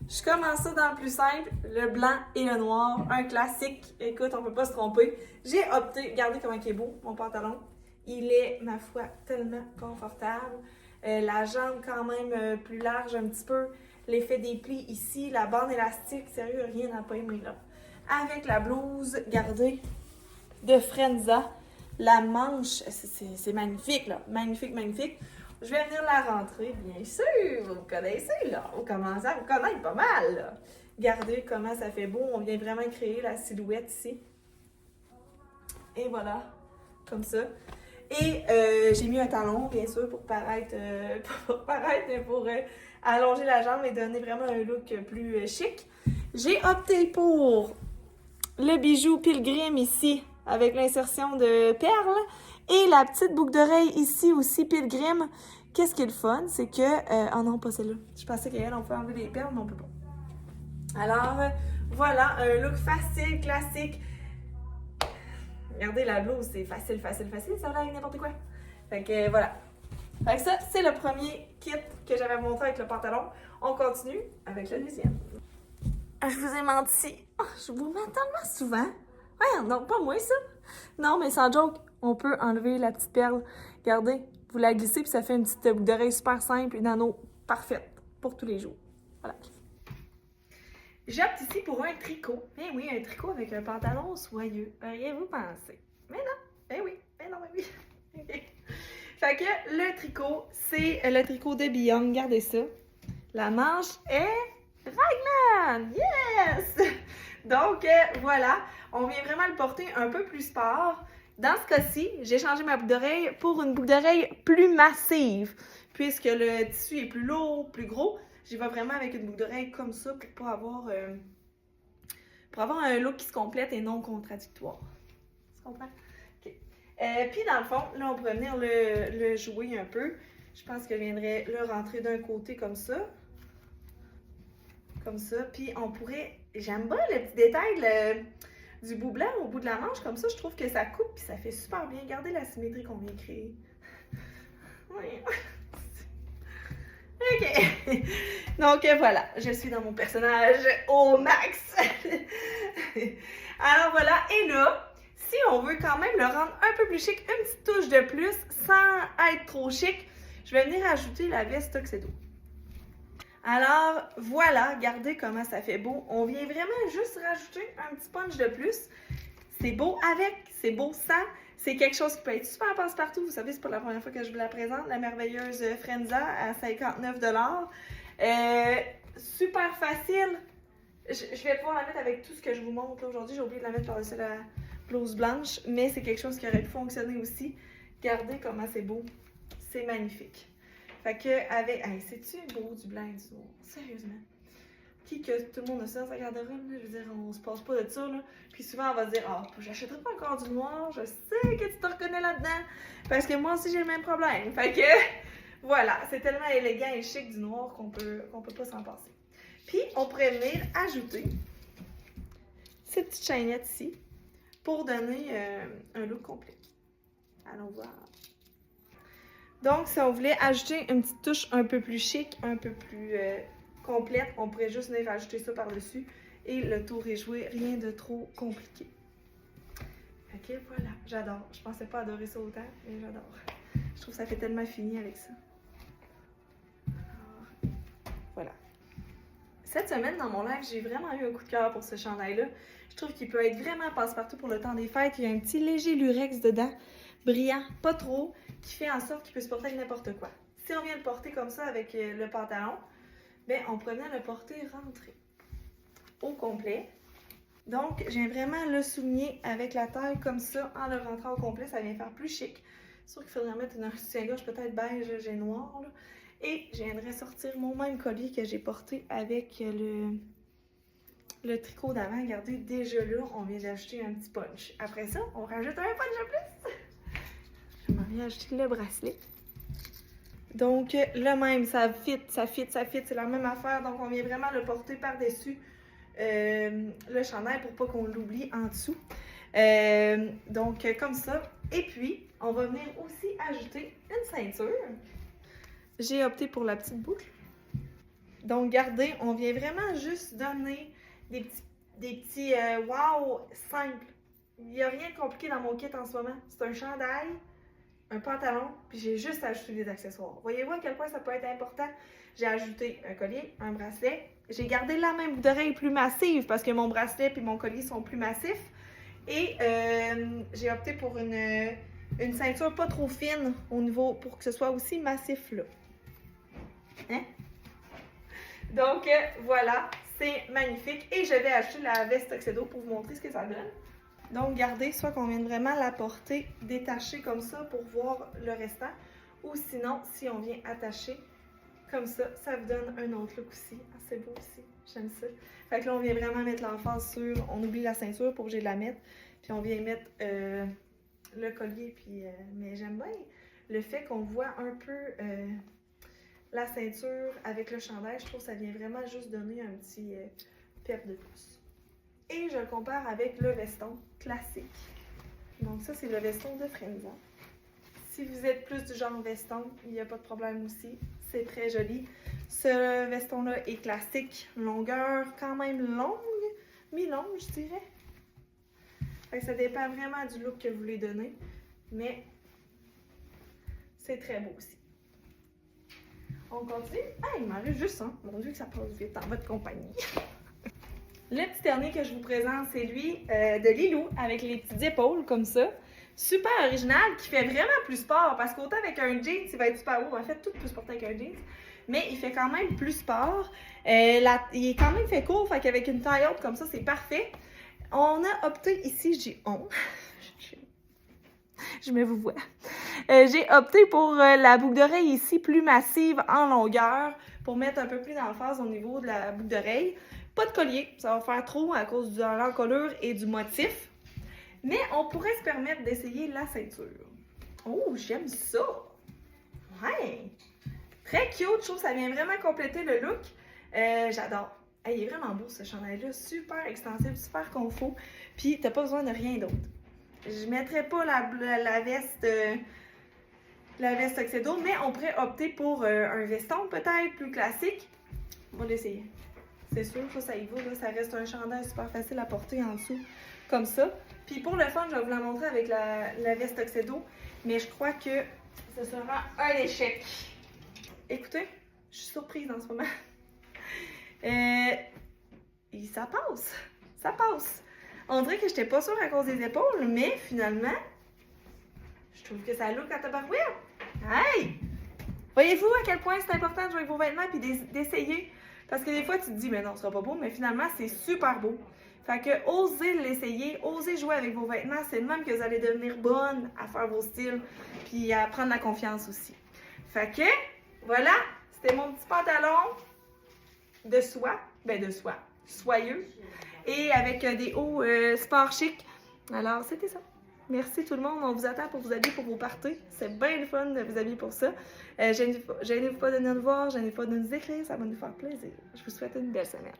Je commence ça dans le plus simple, le blanc et le noir, un classique. Écoute, on peut pas se tromper. J'ai opté, regardez comment il est beau, mon pantalon. Il est, ma foi, tellement confortable. La jambe quand même plus large un petit peu. L'effet des plis ici, la bande élastique, sérieux, rien à pas aimer là. Avec la blouse, regardez, de Frenza. La manche, c'est magnifique là, magnifique, magnifique. Je vais venir la rentrer, bien sûr. Vous me connaissez, là. Vous commencez à vous connaître pas mal, là. Regardez comment ça fait beau. On vient vraiment créer la silhouette ici. Et voilà, comme ça. Et j'ai mis un talon, bien sûr, pour paraître, pour allonger la jambe et donner vraiment un look plus chic. J'ai opté pour le bijou Pilgrim ici, avec l'insertion de perles. Et la petite boucle d'oreille ici aussi, Pilgrim. Qu'est-ce qui est le fun, c'est que... oh non, pas celle-là. Je pensais qu'elle, on pouvait enlever les perles, mais on peut pas. Alors, voilà, un look facile, classique. Regardez la blouse, c'est facile, facile, facile. Ça va avec n'importe quoi. Fait que voilà. Fait que ça, c'est le premier kit que j'avais montré avec le pantalon. On continue avec le deuxième. Je vous ai menti. Oh, je vous mens tellement souvent. Ouais, non, pas moi ça. Non, mais sans joke, on peut enlever la petite perle. Regardez, vous la glissez puis ça fait une petite boucle d'oreille super simple, une anneau parfaite pour tous les jours. Voilà. J'opte ici pour un tricot. Eh oui, un tricot avec un pantalon soyeux. Auriez-vous pensé? Mais non, eh oui, mais non, mais oui. Fait que le tricot, c'est le tricot de Beyond. Regardez ça. La manche est Raglan! Yes! Donc, voilà, on vient vraiment le porter un peu plus sport. Dans ce cas-ci, j'ai changé ma boucle d'oreille pour une boucle d'oreille plus massive, puisque le tissu est plus lourd, plus gros. J'y vais vraiment avec une boucle d'oreille comme ça pour avoir un look qui se complète et non contradictoire. Tu comprends? OK. Puis dans le fond, là, on pourrait venir le jouer un peu. Je pense que je viendrais le rentrer d'un côté comme ça. Comme ça. Puis on pourrait... J'aime bien le petit détail du bout blanc au bout de la manche. Comme ça, je trouve que ça coupe puis ça fait super bien. Regardez la symétrie qu'on vient créer. Oui. OK. Donc voilà, je suis dans mon personnage au max. Alors voilà, et là, si on veut quand même le rendre un peu plus chic, une petite touche de plus, sans être trop chic, je vais venir ajouter la veste Tuxedo. Alors voilà, regardez comment ça fait beau. On vient vraiment juste rajouter un petit punch de plus. C'est beau avec, c'est beau sans. C'est quelque chose qui peut être super passe-partout. Vous savez, c'est pas la première fois que je vous la présente. La merveilleuse Frenza à 59 $. Super facile. Je vais pouvoir la mettre avec tout ce que je vous montre aujourd'hui. J'ai oublié de la mettre par-dessus la blouse blanche, mais c'est quelque chose qui aurait pu fonctionner aussi. Regardez comment c'est beau. C'est magnifique. Fait que avec... Hey, c'est-tu beau du blanc et du noir? Sérieusement. Qui que tout le monde a ça dans sa garde-robe, là? Je veux dire, on se passe pas de ça, là. Puis souvent, on va se dire, ah, j'achèterai pas encore du noir, je sais que tu te reconnais là-dedans. Parce que moi aussi, j'ai le même problème. Fait que, voilà, c'est tellement élégant et chic du noir qu'on peut pas s'en passer. Puis, on pourrait venir ajouter cette petite chaînette ici pour donner un look complet. Allons voir. Donc, si on voulait ajouter une petite touche un peu plus chic, un peu plus complète, on pourrait juste venir rajouter ça par-dessus et le tour est joué, rien de trop compliqué. Ok, voilà, j'adore. Je pensais pas adorer ça autant, mais j'adore. Je trouve que ça fait tellement fini avec ça. Alors, voilà. Cette semaine, dans mon live, j'ai vraiment eu un coup de cœur pour ce chandail-là. Je trouve qu'il peut être vraiment passe-partout pour le temps des fêtes. Il y a un petit léger lurex dedans, brillant, pas trop, qui fait en sorte qu'il peut se porter avec n'importe quoi. Si on vient le porter comme ça avec le pantalon, bien, on pourrait venir le porter rentré au complet. Donc, je viens vraiment le souligner avec la taille comme ça, en le rentrant au complet, ça vient faire plus chic. C'est sûr qu'il faudrait mettre un soutien-gorge peut-être beige et noir, là. Et je viendrais sortir mon même collier que j'ai porté avec le tricot d'avant. Regardez, déjà là, on vient d'ajouter un petit punch. Après ça, on rajoute un punch de plus. Je m'en viens ajouter le bracelet. Donc, le même, ça fit, c'est la même affaire. Donc, on vient vraiment le porter par-dessus le chandail pour pas qu'on l'oublie en dessous. Donc, comme ça. Et puis, on va venir aussi ajouter une ceinture. J'ai opté pour la petite boucle. Donc, regardez, on vient vraiment juste donner des petits wow simples. Il n'y a rien de compliqué dans mon kit en ce moment. C'est un chandail, un pantalon, puis j'ai juste ajouté des accessoires. Voyez-vous à quel point ça peut être important? J'ai ajouté un collier, un bracelet. J'ai gardé la même boucle d'oreille plus massive parce que mon bracelet et mon collier sont plus massifs. Et j'ai opté pour une ceinture pas trop fine au niveau pour que ce soit aussi massif là. Hein? Donc voilà, c'est magnifique. Et je vais acheter la veste Tuxedo pour vous montrer ce que ça donne. Donc regardez, soit qu'on vient vraiment la porter détachée comme ça pour voir le restant. Ou sinon, si on vient attacher comme ça, ça vous donne un autre look aussi. Ah, c'est beau aussi, j'aime ça. Fait que là, on vient vraiment mettre l'emphase sur, on oublie la ceinture pour obligé de la mettre. Puis on vient mettre le collier, puis mais j'aime bien le fait qu'on voit un peu la ceinture avec le chandail. Je trouve que ça vient vraiment juste donner un petit pep de plus. Et je le compare avec le veston classique. Donc ça, c'est le veston de Frenza. Si vous êtes plus du genre veston, il n'y a pas de problème aussi. C'est très joli. Ce veston-là est classique, longueur quand même longue, mi-longue, je dirais. Fait que ça dépend vraiment du look que vous voulez donner, mais c'est très beau aussi. On continue. Ah, il m'en reste juste un. Mon Dieu que ça passe vite en votre compagnie. Le petit dernier que je vous présente, c'est lui de Lilou, avec les petites épaules comme ça. Super original, qui fait vraiment plus sport, parce qu'autant avec un jeans, il va être super beau. En fait, tout peut se porter avec un jeans, mais il fait quand même plus sport. Il est quand même fait court, fait qu'avec une taille haute comme ça, c'est parfait. On a opté ici, je me vous vois. J'ai opté pour la boucle d'oreille ici plus massive en longueur pour mettre un peu plus d'emphase au niveau de la boucle d'oreille. Pas de collier, ça va faire trop à cause de l'encolure et du motif. Mais on pourrait se permettre d'essayer la ceinture. Oh, j'aime ça! Ouais! Très cute, je trouve que ça vient vraiment compléter le look. J'adore. Hey, il est vraiment beau ce chandail-là, super extensible, super confort. Puis t'as pas besoin de rien d'autre. Je mettrais pas la veste Tuxedo, mais on pourrait opter pour un veston peut-être plus classique. On va l'essayer. C'est sûr, ça y va, là, ça reste un chandail super facile à porter en dessous, comme ça. Puis pour le fun, je vais vous la montrer avec la veste Tuxedo, mais je crois que ce sera un échec. Écoutez, je suis surprise en ce moment. Et ça passe. On dirait que j'étais pas sûre à cause des épaules, mais finalement, je trouve que ça look à tabarouette. Hey! Voyez-vous à quel point c'est important de jouer avec vos vêtements et d'essayer? Parce que des fois, tu te dis, mais non, ce sera pas beau, mais finalement, c'est super beau. Fait que osez l'essayer, osez jouer avec vos vêtements, c'est le même que vous allez devenir bonne à faire vos styles, puis à prendre la confiance aussi. Fait que, voilà, c'était mon petit pantalon de soie, soyeux, et avec des hauts sport chic. Alors, c'était ça. Merci tout le monde, on vous attend pour vous habiller pour vos parties. C'est bien le fun de vous habiller pour ça. Gênez-vous pas de venir nous voir, gênez-vous pas de nous écrire, ça va nous faire plaisir. Je vous souhaite une belle semaine.